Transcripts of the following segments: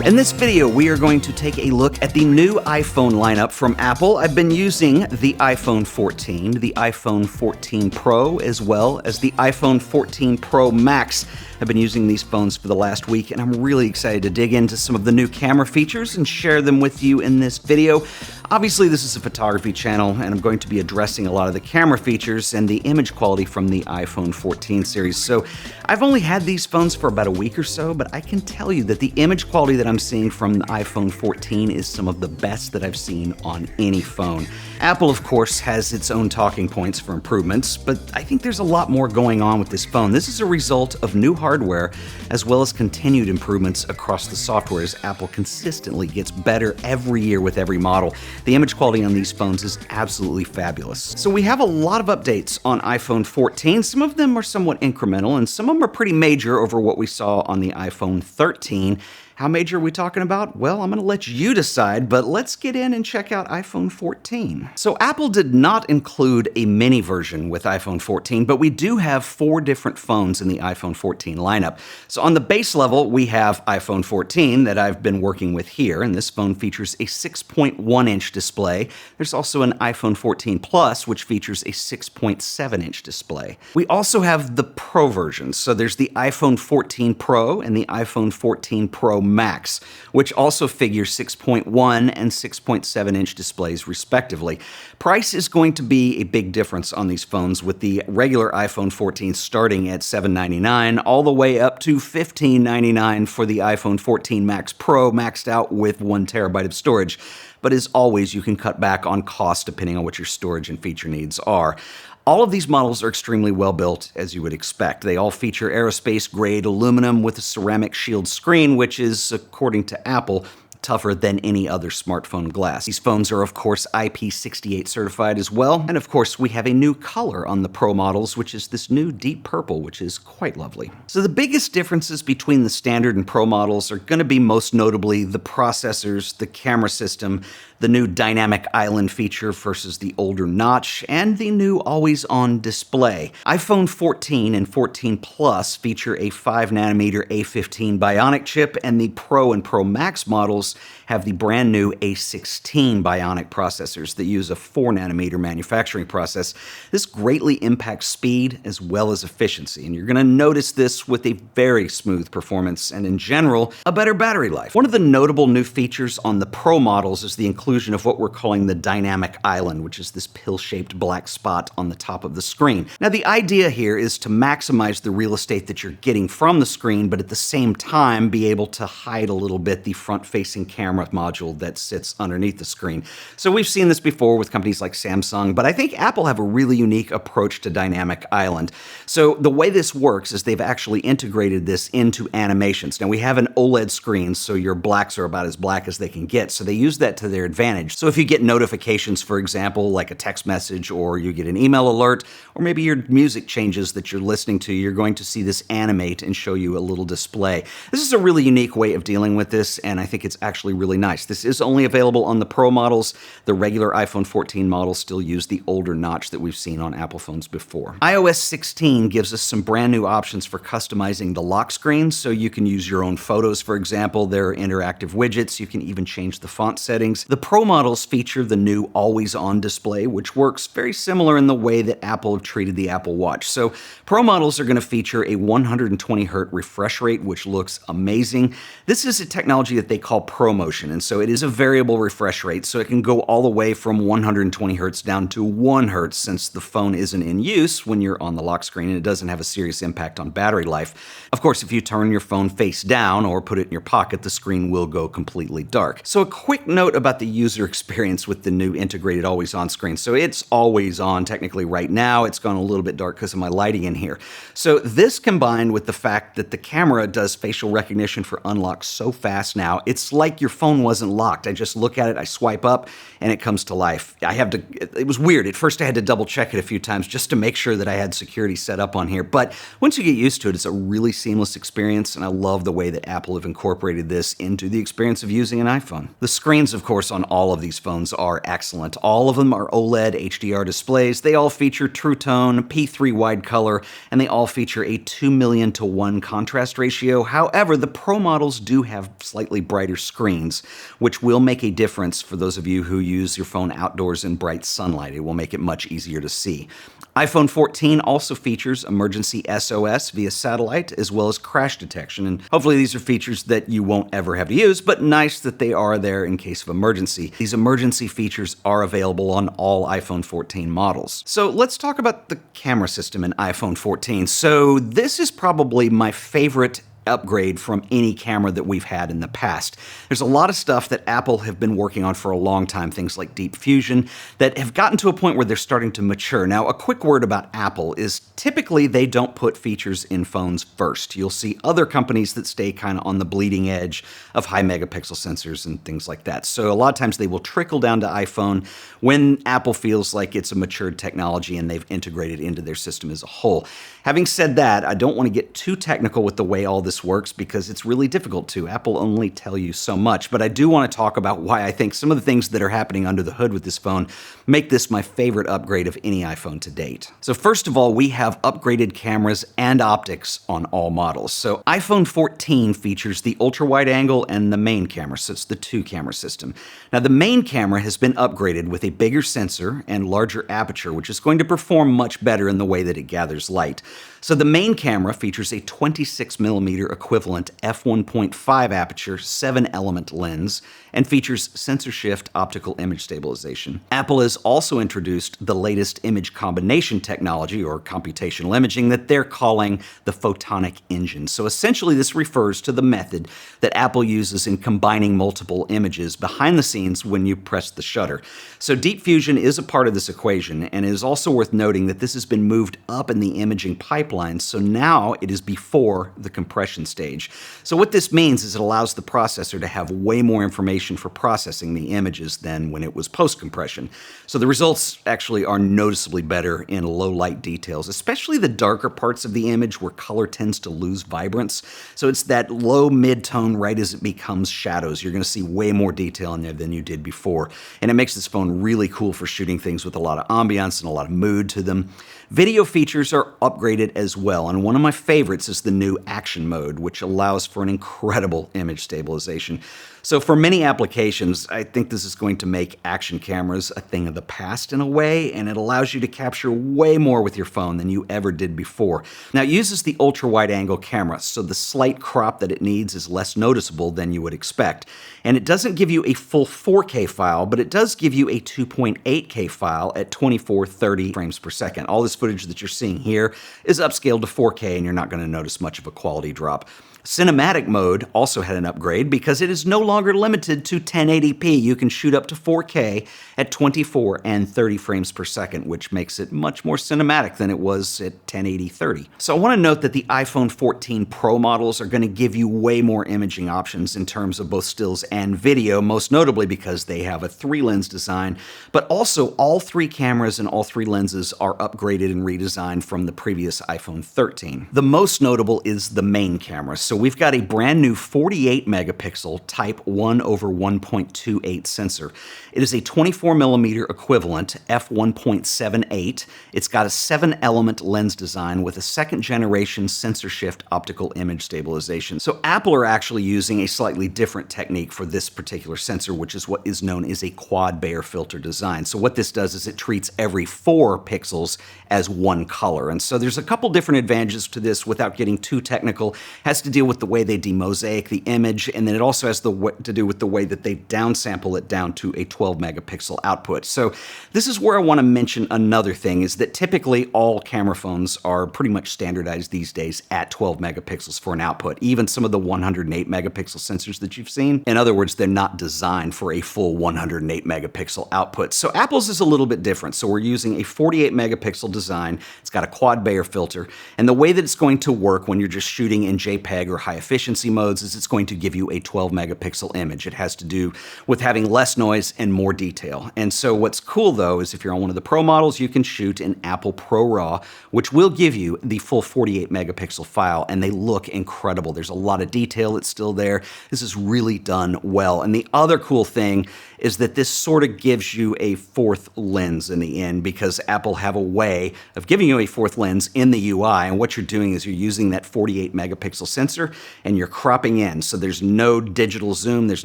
In this video, we are going to take a look at the new iPhone lineup from Apple. I've been using the iPhone 14, the iPhone 14 Pro, as well as the iPhone 14 Pro Max. I've been using these phones for the last week, and I'm really excited to dig into some of the new camera features and share them with you in this video. Obviously, this is a photography channel, and I'm going to be addressing a lot of the camera features and the image quality from the iPhone 14 series. So I've only had these phones for about a week or so, but I can tell you that the image quality that I'm seeing from the iPhone 14 is some of the best that I've seen on any phone. Apple, of course, has its own talking points for improvements, but I think there's a lot more going on with this phone. This is a result of new hardware, as well as continued improvements across the software as Apple consistently gets better every year with every model. The image quality on these phones is absolutely fabulous. So we have a lot of updates on iPhone 14. Some of them are somewhat incremental, and some of them are pretty major over what we saw on the iPhone 13. How major are we talking about? Well, I'm going to let you decide, but let's get in and check out iPhone 14. So Apple did not include a mini version with iPhone 14, but we do have 4 different phones in the iPhone 14 lineup. So on the base level, we have iPhone 14 that I've been working with here, and this phone features a 6.1-inch display. There's also an iPhone 14 Plus, which features a 6.7-inch display. We also have the Pro versions. So there's the iPhone 14 Pro and the iPhone 14 Pro Max, which also figure 6.1 and 6.7-inch displays respectively. Price is going to be a big difference on these phones, with the regular iPhone 14 starting at $799 all the way up to $1599 for the iPhone 14 Max Pro, maxed out with 1 terabyte of storage. But as always, you can cut back on cost depending on what your storage and feature needs are. All of these models are extremely well built, as you would expect. They all feature aerospace-grade aluminum with a ceramic shield screen, which is, according to Apple, tougher than any other smartphone glass. These phones are, of course, IP68 certified as well. And of course, we have a new color on the Pro models, which is this new deep purple, which is quite lovely. So the biggest differences between the standard and Pro models are going to be most notably the processors, the camera system, the new dynamic island feature versus the older notch, and the new always-on display. iPhone 14 and 14 Plus feature a 5nm A15 Bionic chip, and the Pro and Pro Max models have the brand new A16 Bionic processors that use a 4nm manufacturing process. This greatly impacts speed as well as efficiency, and you're going to notice this with a very smooth performance and, in general, a better battery life. One of the notable new features on the Pro models is the inclusion of what we're calling the dynamic island, which is this pill-shaped black spot on the top of the screen. Now, the idea here is to maximize the real estate that you're getting from the screen, but at the same time be able to hide a little bit the front-facing camera module that sits underneath the screen. So we've seen this before with companies like Samsung, but I think Apple have a really unique approach to dynamic island. So the way this works is they've actually integrated this into animations. Now, we have an OLED screen, so your blacks are about as black as they can get, so they use that to their advantage. So if you get notifications, for example, like a text message, or you get an email alert, or maybe your music changes that you're listening to, you're going to see this animate and show you a little display. This is a really unique way of dealing with this, and I think it's actually really nice. This is only available on the Pro models. The regular iPhone 14 models still use the older notch that we've seen on Apple phones before. iOS 16 gives us some brand new options for customizing the lock screen, so you can use your own photos, for example. There are interactive widgets. You can even change the font settings. The Pro models feature the new always-on display, which works very similar in the way that Apple have treated the Apple Watch. So Pro models are going to feature a 120Hz refresh rate, which looks amazing. This is a technology that they call ProMotion, and so it is a variable refresh rate, so it can go all the way from 120Hz down to 1 Hz, since the phone isn't in use when you're on the lock screen, and it doesn't have a serious impact on battery life. Of course, if you turn your phone face down or put it in your pocket, the screen will go completely dark. So a quick note about the user experience with the new integrated always-on screen. So it's always on technically right now. It's gone a little bit dark because of my lighting in here. So this combined with the fact that the camera does facial recognition for unlock so fast now, it's like like your phone wasn't locked. I just look at it, I swipe up, and it comes to life. It was weird. At first I had to double check it a few times just to make sure that I had security set up on here. But once you get used to it, it's a really seamless experience, and I love the way that Apple have incorporated this into the experience of using an iPhone. The screens, of course, on all of these phones are excellent. All of them are OLED HDR displays. They all feature True Tone, P3 wide color, and they all feature a 2,000,000:1 contrast ratio. However, the Pro models do have slightly brighter screens, which will make a difference for those of you who use your phone outdoors in bright sunlight. It will make it much easier to see. iPhone 14 also features emergency SOS via satellite, as well as crash detection, and hopefully these are features that you won't ever have to use, but nice that they are there in case of emergency. These emergency features are available on all iPhone 14 models. So let's talk about the camera system in iPhone 14. So this is probably my favorite upgrade from any camera that we've had in the past. There's a lot of stuff that Apple have been working on for a long time, things like Deep Fusion, that have gotten to a point where they're starting to mature. Now, a quick word about Apple is typically they don't put features in phones first. You'll see other companies that stay kind of on the bleeding edge of high megapixel sensors and things like that. So a lot of times they will trickle down to iPhone when Apple feels like it's a matured technology and they've integrated into their system as a whole. Having said that, I don't want to get too technical with the way all this works because it's really difficult to. Apple only tell you so much, but I do want to talk about why I think some of the things that are happening under the hood with this phone make this my favorite upgrade of any iPhone to date. So first of all, we have upgraded cameras and optics on all models. So iPhone 14 features the ultra-wide angle and the main camera, so it's the two-camera system. Now the main camera has been upgraded with a bigger sensor and larger aperture, which is going to perform much better in the way that it gathers light. So the main camera features a 26mm equivalent f1.5 aperture 7-element lens and features sensor shift optical image stabilization. Apple has also introduced the latest image combination technology, or computational imaging, that they're calling the Photonic Engine. So essentially this refers to the method that Apple uses in combining multiple images behind the scenes when you press the shutter. So Deep Fusion is a part of this equation, and it is also worth noting that this has been moved up in the imaging pipeline, so now it is before the compression stage. So what this means is it allows the processor to have way more information for processing the images than when it was post-compression. So the results actually are noticeably better in low light details, especially the darker parts of the image where color tends to lose vibrance. So it's that low mid-tone right as it becomes shadows. You're going to see way more detail in there than you did before. And it makes this phone really cool for shooting things with a lot of ambiance and a lot of mood to them. Video features are upgraded as well, and one of my favorites is the new action mode, which allows for an incredible image stabilization. So for many applications, I think this is going to make action cameras a thing of the past in a way, and it allows you to capture way more with your phone than you ever did before. Now, it uses the ultra-wide angle camera, so the slight crop that it needs is less noticeable than you would expect. And it doesn't give you a full 4K file, but it does give you a 2.8K file at 2430 frames per second. All this footage that you're seeing here is upscaled to 4K, and you're not going to notice much of a quality drop. Cinematic mode also had an upgrade because it is no longer limited to 1080p. You can shoot up to 4K at 24 and 30 frames per second, which makes it much more cinematic than it was at 1080-30. So I want to note that the iPhone 14 Pro models are going to give you way more imaging options in terms of both stills and video, most notably because they have a 3-lens design, but also all 3 cameras and all 3 lenses are upgraded and redesigned from the previous iPhone 13. The most notable is the main camera. So we've got a brand new 48 megapixel type 1/1.28 sensor. It is a 24mm equivalent f1.78. It's got a 7-element lens design with a second generation sensor shift optical image stabilization. So Apple are actually using a slightly different technique for this particular sensor, which is what is known as a quad Bayer filter design. So what this does is it treats every 4 pixels as one color. And so there's a couple different advantages to this without getting too technical. It has to deal with the way they demosaic the image, and then it also has to do with the way that they downsample it down to a 12 megapixel output. So this is where I want to mention another thing, is that typically all camera phones are pretty much standardized these days at 12 megapixels for an output, even some of the 108 megapixel sensors that you've seen. In other words, they're not designed for a full 108 megapixel output. So Apple's is a little bit different. So we're using a 48 megapixel design. It's got a quad Bayer filter, and the way that it's going to work when you're just shooting in JPEG your high efficiency modes is it's going to give you a 12 megapixel image. It has to do with having less noise and more detail. And so what's cool though is if you're on one of the Pro models, you can shoot in Apple Pro RAW, which will give you the full 48 megapixel file, and they look incredible. There's a lot of detail that's still there. This is really done well. And the other cool thing is that this sort of gives you a fourth lens in the end, because Apple have a way of giving you a fourth lens in the UI. And what you're doing is you're using that 48 megapixel sensor and you're cropping in. So there's no digital zoom, there's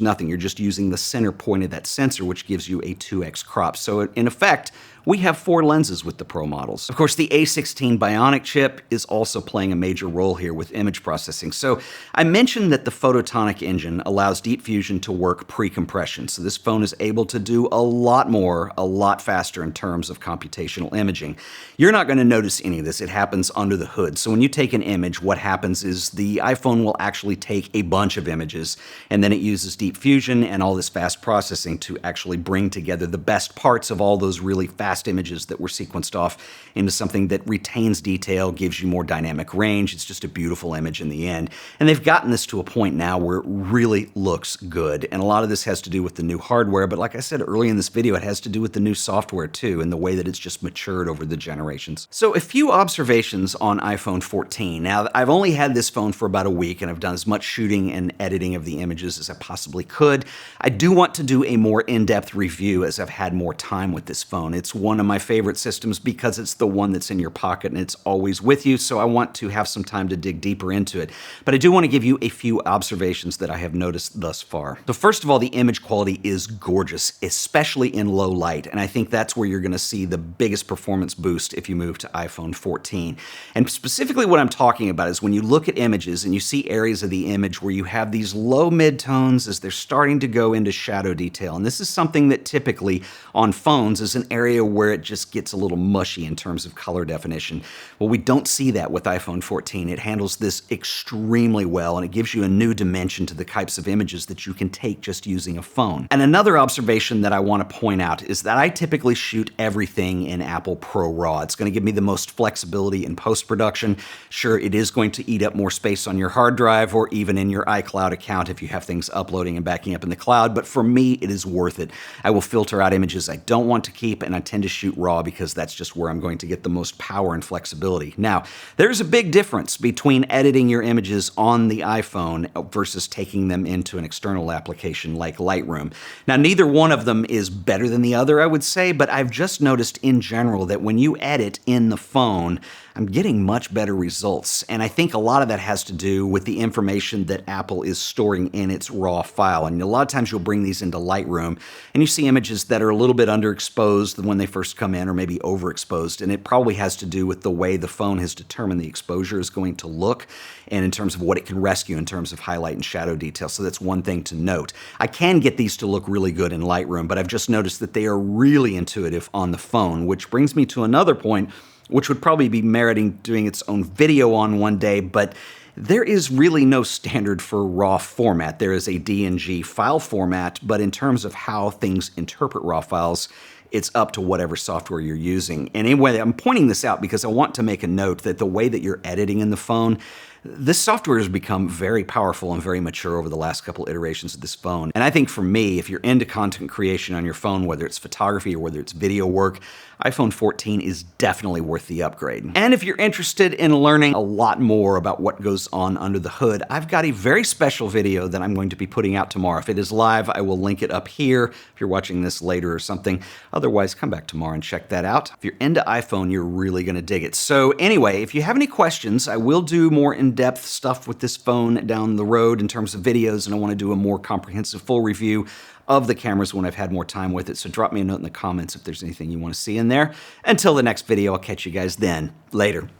nothing. You're just using the center point of that sensor, which gives you a 2x crop. So in effect, we have 4 lenses with the Pro models. Of course, the A16 Bionic chip is also playing a major role here with image processing. So I mentioned that the Photonic Engine allows Deep Fusion to work pre-compression. So this phone is able to do a lot more, a lot faster in terms of computational imaging. You're not going to notice any of this. It happens under the hood. So when you take an image, what happens is the iPhone will actually take a bunch of images, and then it uses Deep Fusion and all this fast processing to actually bring together the best parts of all those really fast images that were sequenced off into something that retains detail, gives you more dynamic range. It's just a beautiful image in the end. And they've gotten this to a point now where it really looks good. And a lot of this has to do with the new hardware, but like I said early in this video, it has to do with the new software too, and the way that it's just matured over the generations. So a few observations on iPhone 14. Now, I've only had this phone for about a week, and I've done as much shooting and editing of the images as I possibly could. I do want to do a more in-depth review as I've had more time with this phone. It's one of my favorite systems because it's the one that's in your pocket and it's always with you, so I want to have some time to dig deeper into it. But I do want to give you a few observations that I have noticed thus far. So first of all, the image quality is gorgeous, especially in low light, and I think that's where you're going to see the biggest performance boost if you move to iPhone 14. And specifically what I'm talking about is when you look at images and you see areas of the image where you have these low mid-tones as they're starting to go into shadow detail. And this is something that typically on phones is an area where it just gets a little mushy in terms of color definition. Well, we don't see that with iPhone 14. It handles this extremely well, and it gives you a new dimension to the types of images that you can take just using a phone. And another observation that I want to point out is that I typically shoot everything in Apple Pro RAW. It's going to give me the most flexibility in post-production. Sure, it is going to eat up more space on your hard drive or even in your iCloud account if you have things uploading and backing up in the cloud, but for me, it is worth it. I will filter out images I don't want to keep, and I tend to shoot RAW because that's just where I'm going to get the most power and flexibility. Now, there's a big difference between editing your images on the iPhone versus taking them into an external application like Lightroom. Now, neither one of them is better than the other, I would say, but I've just noticed in general that when you edit in the phone, I'm getting much better results. And I think a lot of that has to do with the information that Apple is storing in its RAW file. And a lot of times you'll bring these into Lightroom and you see images that are a little bit underexposed when they first come in, or maybe overexposed. And it probably has to do with the way the phone has determined the exposure is going to look, and in terms of what it can rescue in terms of highlight and shadow detail. So that's one thing to note. I can get these to look really good in Lightroom, but I've just noticed that they are really intuitive on the phone, which brings me to another point, which would probably be meriting doing its own video on one day, but there is really no standard for RAW format. There is a DNG file format, but in terms of how things interpret RAW files, it's up to whatever software you're using. And anyway, I'm pointing this out because I want to make a note that the way that you're editing in the phone, this software has become very powerful and very mature over the last couple iterations of this phone. And I think for me, if you're into content creation on your phone, whether it's photography or whether it's video work, iPhone 14 is definitely worth the upgrade. And if you're interested in learning a lot more about what goes on under the hood, I've got a very special video that I'm going to be putting out tomorrow. If it is live, I will link it up here if you're watching this later or something. Otherwise, come back tomorrow and check that out. If you're into iPhone, you're really going to dig it. So anyway, if you have any questions, I will do more in-depth stuff with this phone down the road in terms of videos, and I want to do a more comprehensive full review of the cameras when I've had more time with it. So drop me a note in the comments if there's anything you want to see in there. Until the next video, I'll catch you guys then. Later.